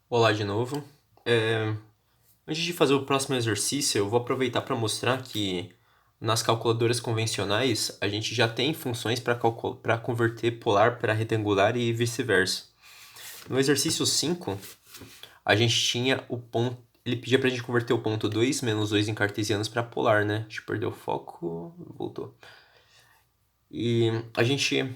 Olá de novo. Antes de fazer o próximo exercício, eu vou aproveitar para mostrar que nas calculadoras convencionais a gente já tem funções para converter polar para retangular e vice-versa. No exercício 5, a gente tinha o ponto. Ele pedia para a gente converter o ponto 2 menos 2 em cartesianos para polar, né? Deixa eu perder o foco. Voltou. E a gente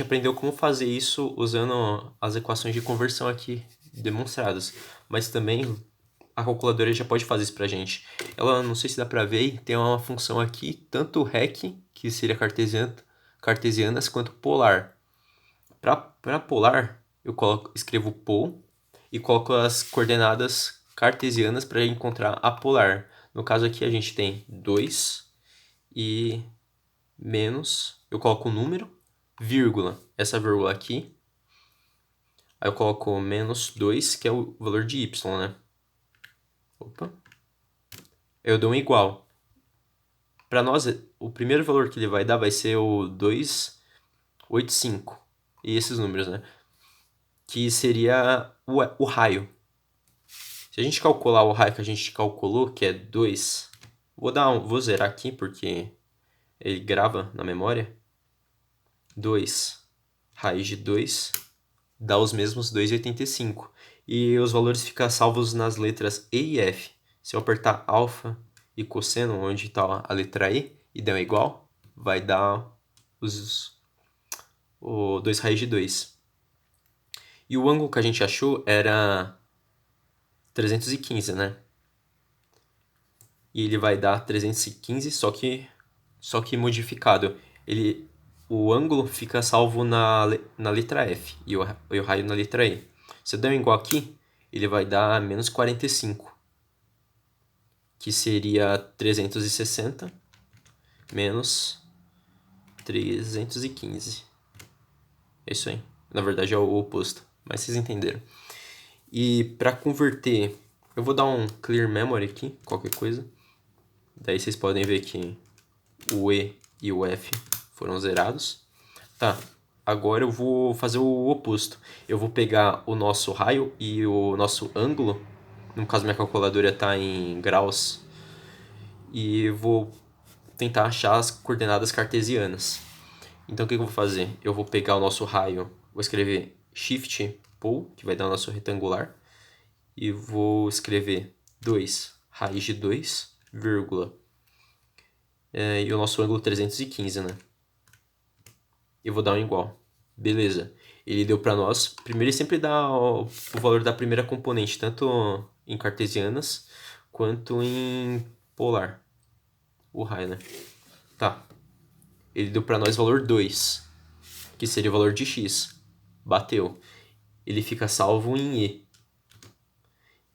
aprendeu como fazer isso usando as equações de conversão aqui demonstradas. Mas também a calculadora já pode fazer isso pra gente. Ela, não sei se dá pra ver, tem uma função aqui, tanto REC, que seria cartesianas, quanto polar. Para polar, escrevo pol e coloco as coordenadas cartesianas para encontrar a polar. No caso aqui a gente tem 2 e menos, eu coloco o número, vírgula, essa vírgula aqui. Aí eu coloco menos 2, que é o valor de y, né? Opa. Eu dou um igual. Para nós, o primeiro valor que ele vai dar vai ser o 285. E esses números, né? Que seria o raio. Se a gente calcular o raio que a gente calculou, que é 2, vou zerar aqui porque ele grava na memória. 2 raiz de 2 dá os mesmos 2,85. E os valores ficam salvos nas letras E e F. Se eu apertar alfa e cosseno, onde está a letra E der um igual, vai dar o 2 raiz de 2. E o ângulo que a gente achou era 315, né? E ele vai dar 315, só que modificado. O ângulo fica salvo na letra F e o raio na letra E. Se eu der um igual aqui, ele vai dar menos 45, que seria 360 menos 315. É isso aí. Na verdade é o oposto, mas vocês entenderam. E para converter, eu vou dar um clear memory aqui, qualquer coisa. Daí vocês podem ver que o E e o F foram zerados. Tá, agora eu vou fazer o oposto. Eu vou pegar o nosso raio e o nosso ângulo, no caso minha calculadora está em graus, e vou tentar achar as coordenadas cartesianas. Então o que eu vou fazer? Eu vou pegar o nosso raio, vou escrever shift pol, que vai dar o nosso retangular, e vou escrever 2 raiz de 2, vírgula, e o nosso ângulo 315, né? Eu vou dar um igual. Beleza. Ele deu para nós. Primeiro ele sempre dá o valor da primeira componente, tanto em cartesianas quanto em polar. O raio, né? Tá. Ele deu para nós valor 2, que seria o valor de x. Bateu. Ele fica salvo em E.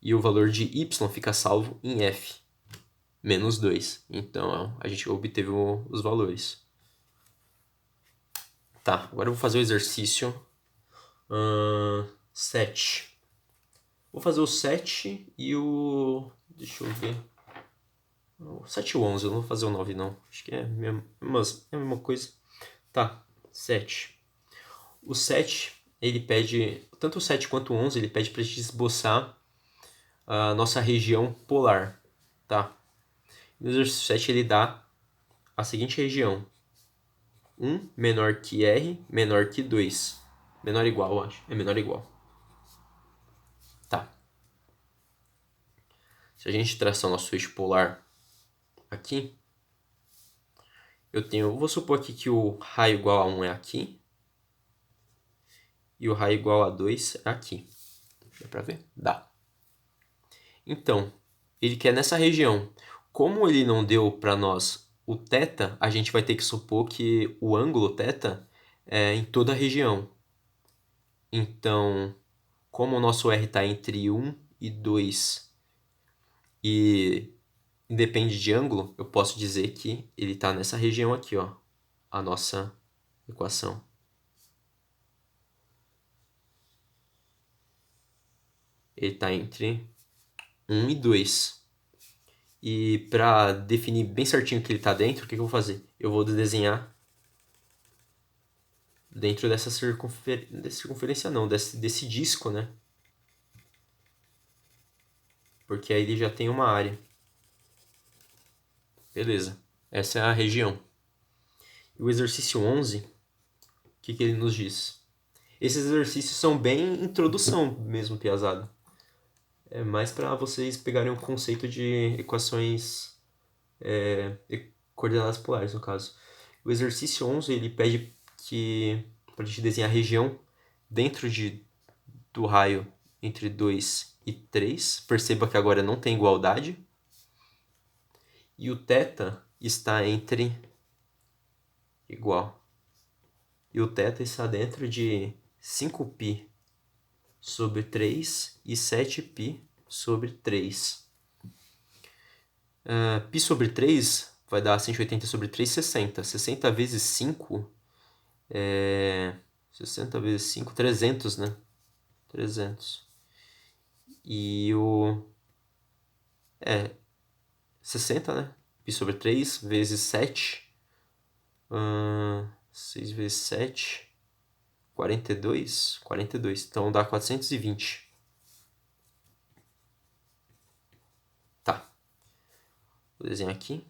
E o valor de y fica salvo em F. Menos 2. Então a gente obteve os valores. Tá, agora eu vou fazer o exercício 7. Vou fazer o 7 e o... Deixa eu ver. O 7 e o 11, eu não vou fazer o 9 não. Acho que é a mesma coisa. Tá, 7. O 7, ele pede... Tanto o 7 quanto o 11, ele pede pra gente esboçar a nossa região polar. Tá. No exercício 7 ele dá a seguinte região. 1 menor que R, menor que 2. Menor ou igual, eu acho. É menor ou igual. Tá. Se a gente traçar o nosso eixo polar aqui, vou supor aqui que o raio igual a 1 é aqui e o raio igual a 2 é aqui. Dá pra ver? Dá. Então, ele quer nessa região. Como ele não deu para nós o θ, a gente vai ter que supor que o ângulo θ é em toda a região. Então, como o nosso R está entre 1 e 2 e independe de ângulo, eu posso dizer que ele está nessa região aqui, ó, a nossa equação. Ele está entre 1 e 2. E para definir bem certinho que ele está dentro, o que eu vou fazer? Eu vou desenhar dentro dessa circunferência não, desse disco, né? porque aí ele já tem uma área. Beleza, essa é a região. E o exercício 11, o que ele nos diz? Esses exercícios são bem introdução mesmo, piazada. É mais para vocês pegarem o conceito de equações coordenadas polares, no caso. O exercício 11, ele pede que para a gente desenhar a região dentro do raio entre 2 e 3. Perceba que agora não tem igualdade. E o θ está entre igual. E o θ está dentro de 5π sobre 3 e 7π sobre 3. π sobre 3 vai dar 180 sobre 3, 60. 60 vezes 5 é... 60 vezes 5, 300, né? 300. E o... 60, né? π sobre 3 vezes 7. 6 vezes 7... 42. Então dá 420. Tá. Vou desenhar aqui.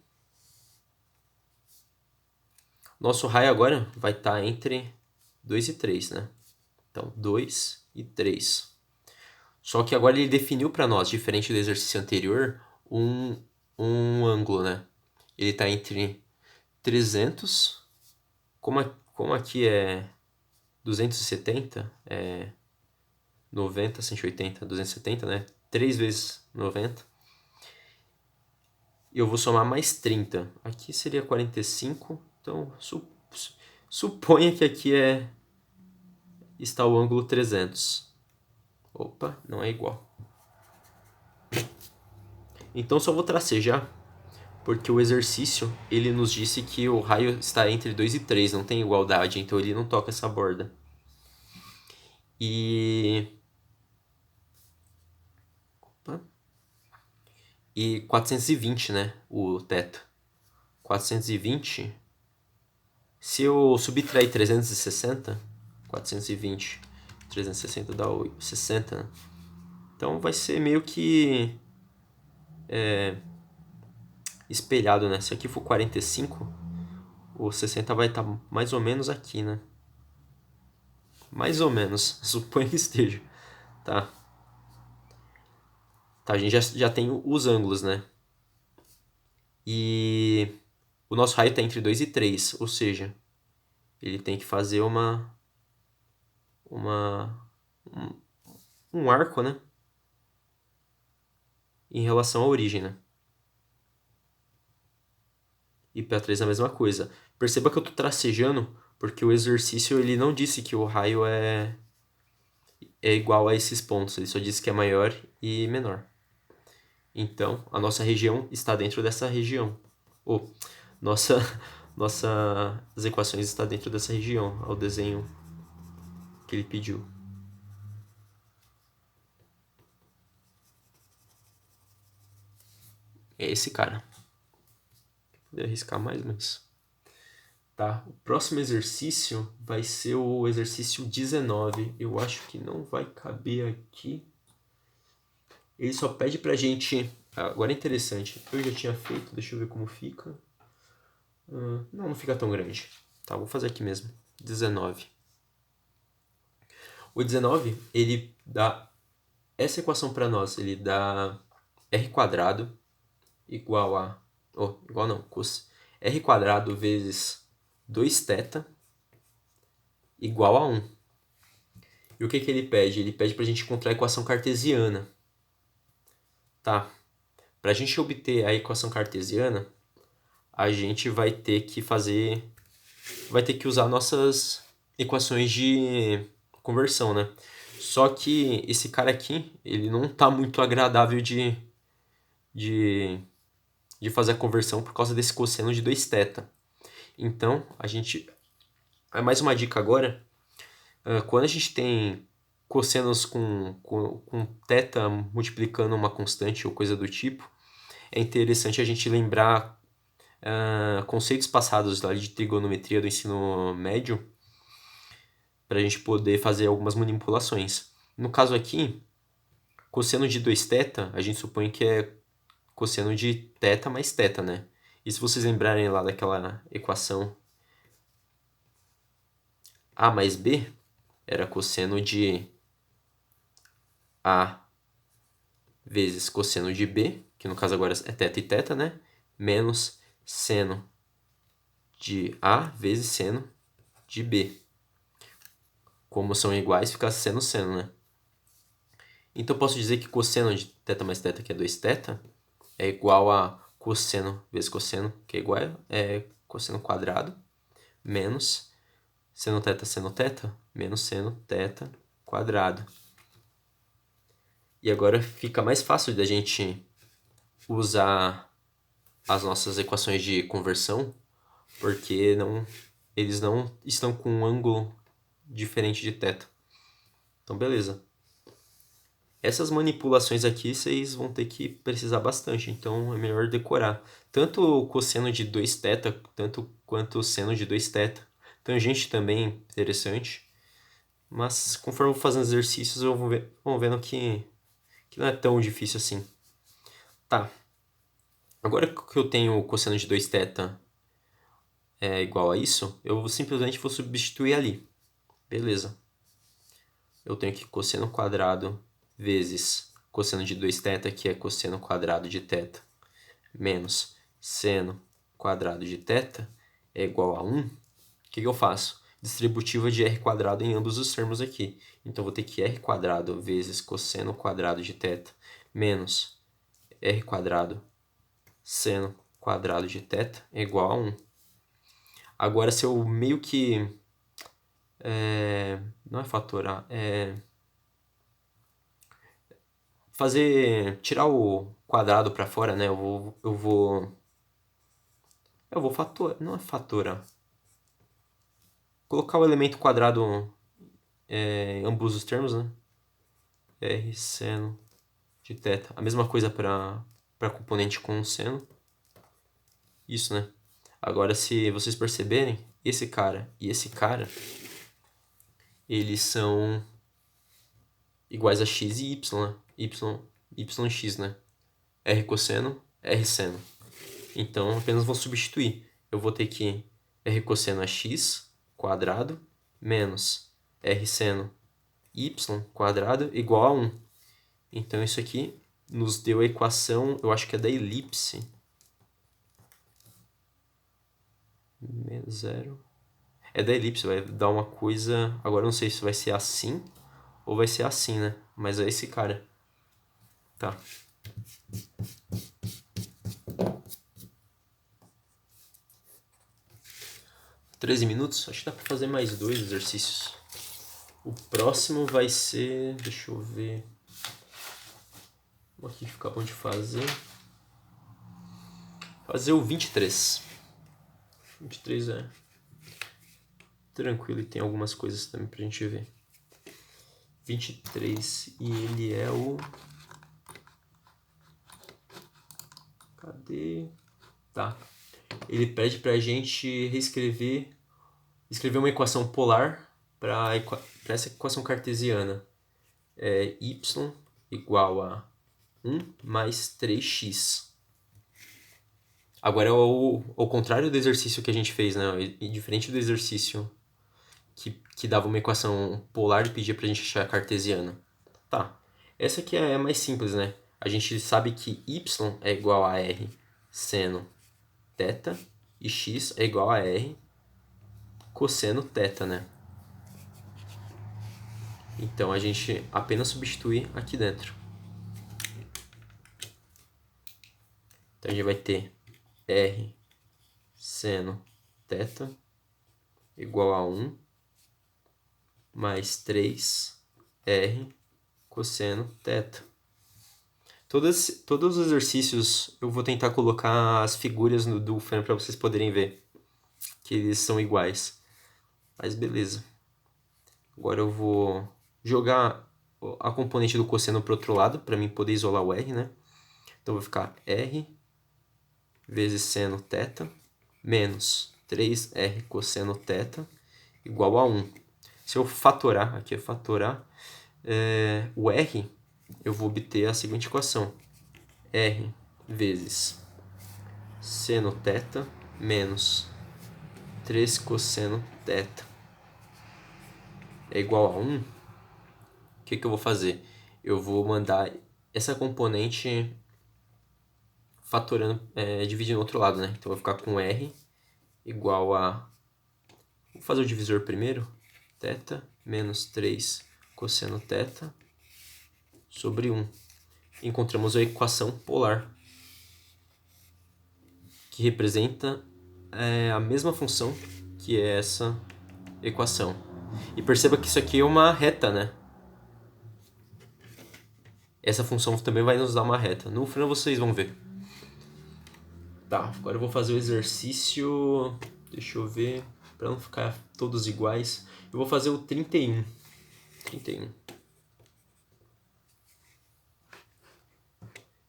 Nosso raio agora vai estar entre 2 e 3, né? Então, 2 e 3. Só que agora ele definiu para nós, diferente do exercício anterior, um ângulo, né? Ele está entre 300, como aqui é 270, 90, 180, 270, né? 3 vezes 90. Eu vou somar mais 30. Aqui seria 45, então suponha que aqui está o ângulo 300. Opa, não é igual. Então só vou tracejar, porque o exercício ele nos disse que o raio está entre 2 e 3, não tem igualdade, então ele não toca essa borda. E 420, né, o teto. 420, se eu subtrair 360, 420, 360 dá 60, né? Então vai ser meio que espelhado, né? Se aqui for 45, o 60 vai estar mais ou menos aqui, né? Mais ou menos, suponho que esteja. Tá, a gente já tem os ângulos, né? E o nosso raio está entre 2 e 3, ou seja, ele tem que fazer um arco, né? Em relação à origem, né? E para 3 é a mesma coisa. Perceba que eu estou tracejando porque o exercício ele não disse que o raio é igual a esses pontos, ele só disse que é maior e menor. Então, a nossa região está dentro dessa região. Nossas equações estão dentro dessa região, ao desenho que ele pediu. É esse cara. Poderia arriscar mais, mas... Tá, o próximo exercício vai ser o exercício 19. Eu acho que não vai caber aqui. Ele só pede pra gente... Agora é interessante. Eu já tinha feito, deixa eu ver como fica. Não fica tão grande. Tá, vou fazer aqui mesmo. 19. O 19, ele dá essa equação para nós. Ele dá r² igual a... igual não, r² vezes 2θ igual a 1. E o que ele pede? Ele pede para a gente encontrar a equação cartesiana. Tá. Para a gente obter a equação cartesiana, a gente vai ter que usar nossas equações de conversão, né? Só que esse cara aqui, ele não tá muito agradável de fazer a conversão por causa desse cosseno de 2θ. Então, é mais uma dica agora. Quando a gente tem cossenos com θ multiplicando uma constante ou coisa do tipo, é interessante a gente lembrar conceitos passados lá de trigonometria do ensino médio para a gente poder fazer algumas manipulações. No caso aqui, cosseno de 2θ, a gente supõe que é cosseno de θ mais θ, né? E se vocês lembrarem lá daquela equação A mais B, era cosseno de A vezes cosseno de B, que no caso agora é θ e θ, né? Menos seno de A vezes seno de B. Como são iguais, fica seno, seno, né? Então eu posso dizer que cosseno de θ mais θ, que é 2θ, é igual a cosseno vezes cosseno, que é igual a cosseno quadrado, menos seno θ, menos seno θ quadrado. E agora fica mais fácil da gente usar as nossas equações de conversão, porque eles não estão com um ângulo diferente de θ. Então, beleza. Essas manipulações aqui vocês vão ter que precisar bastante, então é melhor decorar. Tanto o cosseno de 2θ, tanto quanto o seno de 2θ. Tangente também interessante. Mas conforme eu vou fazendo exercícios, eu vou vendo que não é tão difícil assim. Tá. Agora que eu tenho o cosseno de 2θ igual a isso, eu simplesmente vou substituir ali. Beleza. Eu tenho aqui cosseno quadrado vezes cosseno de 2θ, que é cosseno quadrado de θ, menos seno quadrado de θ é igual a 1. O que eu faço? Distributiva de r quadrado em ambos os termos aqui. Então, eu vou ter que r quadrado vezes cosseno quadrado de θ menos r quadrado seno quadrado de θ é igual a 1. Agora, se eu meio que... não é fatorar, tirar o quadrado para fora, né? Eu vou fatorar, não é fatorar. Colocar o elemento quadrado em ambos os termos, né? R seno de θ. A mesma coisa para componente com seno. Isso, né? Agora, se vocês perceberem, esse cara e esse cara, eles são iguais a x e y, né? Yx, né? R cosseno, R seno. Então, apenas vou substituir. Eu vou ter que R cosseno é x quadrado menos R seno y quadrado igual a 1. Então, isso aqui nos deu a equação, eu acho que é da elipse. Zero. É da elipse, vai dar uma coisa... Agora eu não sei se vai ser assim ou vai ser assim, né? Mas é esse cara. Tá. $13 minutos? Acho que dá pra fazer mais 2 exercícios. O próximo vai ser... Deixa eu ver... Aqui fica bom de fazer. Fazer o 23. 23 é tranquilo e tem algumas coisas também pra gente ver. 23 e ele é o... Cadê? Tá. Ele pede pra gente escrever uma equação polar para essa equação cartesiana. É y igual a 1 mais 3x. Agora é o contrário do exercício que a gente fez, né? E diferente do exercício que dava uma equação polar e pedia pra gente achar a cartesiana. Tá. Essa aqui é mais simples, né? A gente sabe que y é igual a r seno θ e x é igual a r cosseno θ, né? Então, a gente apenas substitui aqui dentro. Então, a gente vai ter r seno θ igual a 1 mais 3r cosseno θ. Todos os exercícios eu vou tentar colocar as figuras do Fern para vocês poderem ver que eles são iguais. Mas beleza. Agora eu vou jogar a componente do cosseno para o outro lado, para mim poder isolar o r, né? Então vai ficar r vezes seno θ menos 3r cosseno θ igual a 1. Se eu fatorar, aqui é fatorar, o r eu vou obter a seguinte equação. R vezes seno θ menos 3 cosseno θ é igual a 1. O que eu vou fazer? Eu vou mandar essa componente fatorando, dividindo o outro lado, né? Então, eu vou ficar com R igual a... Vou fazer o divisor primeiro. θ menos 3 cosseno θ sobre 1. Encontramos a equação polar, que representa a mesma função que é essa equação. E perceba que isso aqui é uma reta, né? Essa função também vai nos dar uma reta. No final vocês vão ver. Tá, agora eu vou fazer o exercício... Deixa eu ver, para não ficar todos iguais. Eu vou fazer o 31. 31.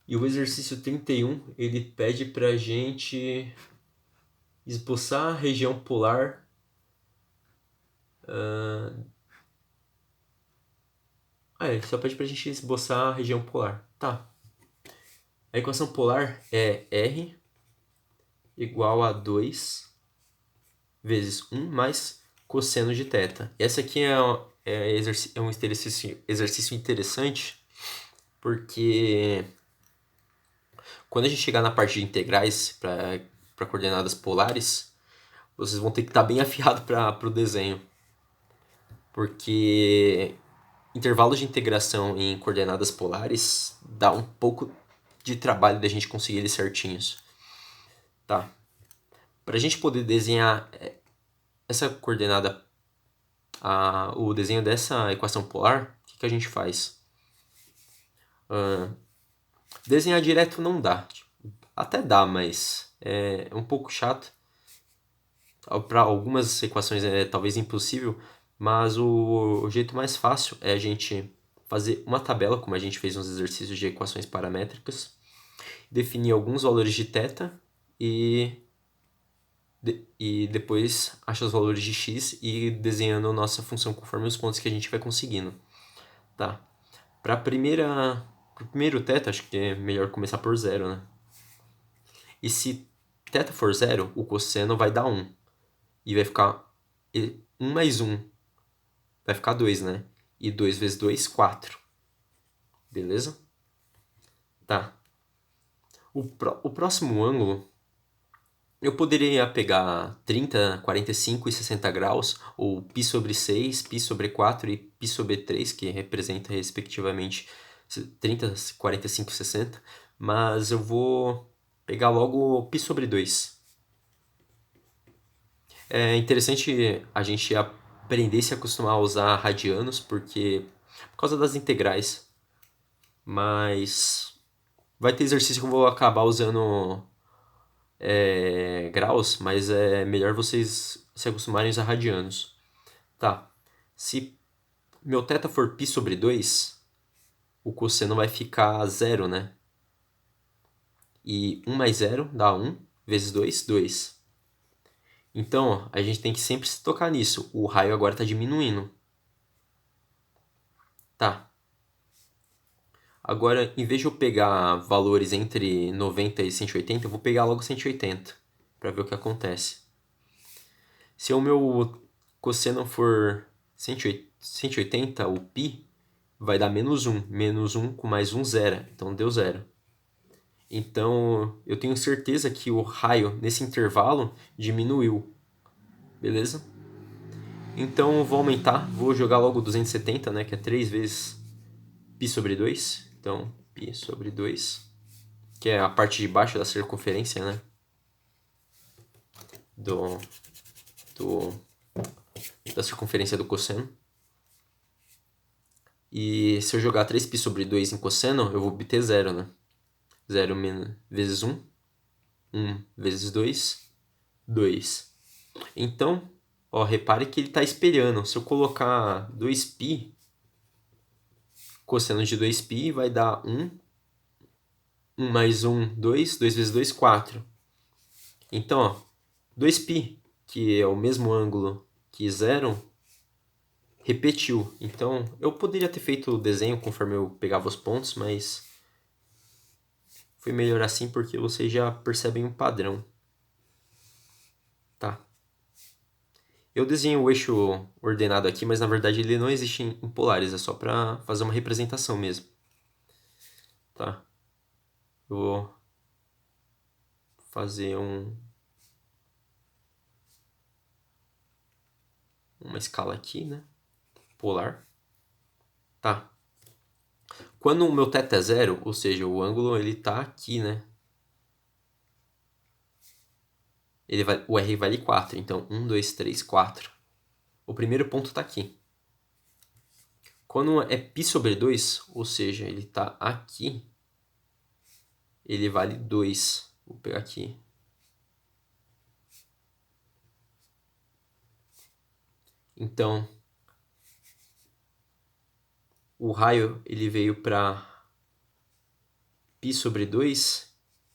E o exercício 31, ele pede pra gente esboçar a região polar ele só pede pra gente esboçar a região polar. Tá. A equação polar é R igual a 2 vezes 1 mais cosseno de θ. Essa aqui é um exercício interessante, porque quando a gente chegar na parte de integrais para coordenadas polares, vocês vão ter que estar bem afiado para o desenho. Porque intervalos de integração em coordenadas polares dá um pouco de trabalho da gente conseguir eles certinhos. Tá. Para a gente poder desenhar essa coordenada, o desenho dessa equação polar, o que a gente faz? Desenhar direto não dá. Até dá, mas é um pouco chato. Para algumas equações é talvez impossível, mas o jeito mais fácil é a gente fazer uma tabela, como a gente fez nos exercícios de equações paramétricas, definir alguns valores de θ e depois achar os valores de x e ir desenhando a nossa função conforme os pontos que a gente vai conseguindo. Tá. Para o primeiro θ, acho que é melhor começar por 0, né? E se θ for 0, o cosseno vai dar 1. E vai ficar 1 mais 1. Vai ficar 2, né? E 2 vezes 2, 4. Beleza? Tá. O próximo ângulo, eu poderia pegar 30, 45 e 60 graus, ou π sobre 6, π sobre 4 e π sobre 3, que representa respectivamente 30, 45 e 60. Mas eu vou pegar logo π sobre 2. É interessante a gente aprender a se acostumar a usar radianos, por causa das integrais. Mas vai ter exercício que eu vou acabar usando graus, mas é melhor vocês se acostumarem a usar radianos. Tá. Se meu θ for π sobre 2, o cosseno vai ficar 0, né? E 1 mais 0 dá 1, vezes 2, 2. Então, a gente tem que sempre se tocar nisso. O raio agora está diminuindo. Tá. Agora, em vez de eu pegar valores entre 90 e 180, eu vou pegar logo 180, para ver o que acontece. Se o meu cosseno for 180, o π vai dar menos 1. Menos 1 com mais 1, 0. Então, deu 0. Então, eu tenho certeza que o raio, nesse intervalo, diminuiu. Beleza? Então, eu vou aumentar. Vou jogar logo 270, né? Que é 3 vezes π sobre 2. Então, π sobre 2, que é a parte de baixo da circunferência, né? Da circunferência do cosseno. E se eu jogar 3π sobre 2 em cosseno, eu vou obter 0, né? 0 vezes 1. 1 vezes 2. 2. Então, ó, repare que ele está espelhando. Se eu colocar 2π, cosseno de 2π vai dar 1. 1 mais 1, 2. 2 vezes 2, 4. Então, ó, 2π, que é o mesmo ângulo que 0, repetiu. Então, eu poderia ter feito o desenho conforme eu pegava os pontos, mas foi melhor assim porque vocês já percebem um padrão. Tá? Eu desenhei o eixo ordenado aqui, mas na verdade ele não existe em polares, é só para fazer uma representação mesmo. Tá? Eu vou fazer uma escala aqui, né? Polar. Tá. Quando o meu θ é 0, ou seja, o ângulo ele tá aqui, né? O R vale 4, então 1, 2, 3, 4. O primeiro ponto tá aqui. Quando é π sobre 2, ou seja, ele tá aqui, ele vale 2. Vou pegar aqui. Então, o raio ele veio para π sobre 2.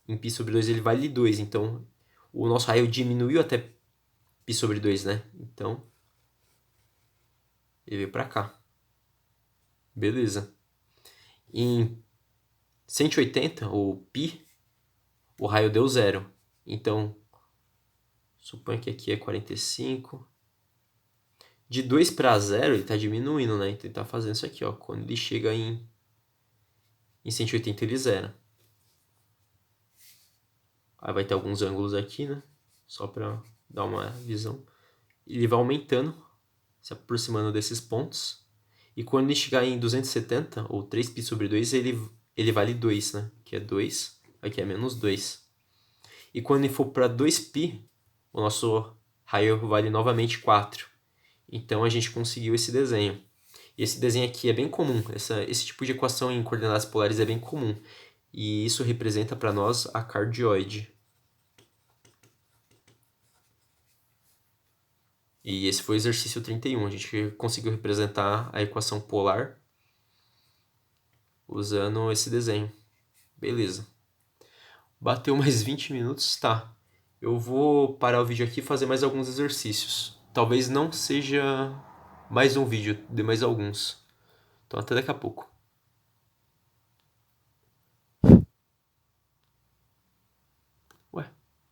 Em π sobre 2 ele vale 2. Então, o nosso raio diminuiu até π sobre 2, né? Então, ele veio para cá. Beleza. Em 180, ou π, o raio deu 0. Então, suponha que aqui é 45. De 2 para 0, ele está diminuindo, né? Então, ele está fazendo isso aqui, ó. Quando ele chega em 180, ele zera. Aí vai ter alguns ângulos aqui, né? Só para dar uma visão. Ele vai aumentando, se aproximando desses pontos. E quando ele chegar em 270, ou 3π sobre 2, ele vale 2, né? Que é 2, aqui é menos 2. E quando ele for para 2π, o nosso raio vale novamente 4. Então a gente conseguiu esse desenho. E esse desenho aqui é bem comum. Esse tipo de equação em coordenadas polares é bem comum. E isso representa para nós a cardioide. E esse foi o exercício 31. A gente conseguiu representar a equação polar usando esse desenho. Beleza. Bateu mais 20 minutos? Tá. Eu vou parar o vídeo aqui e fazer mais alguns exercícios. Talvez não seja mais um vídeo, de mais alguns. Então até daqui a pouco.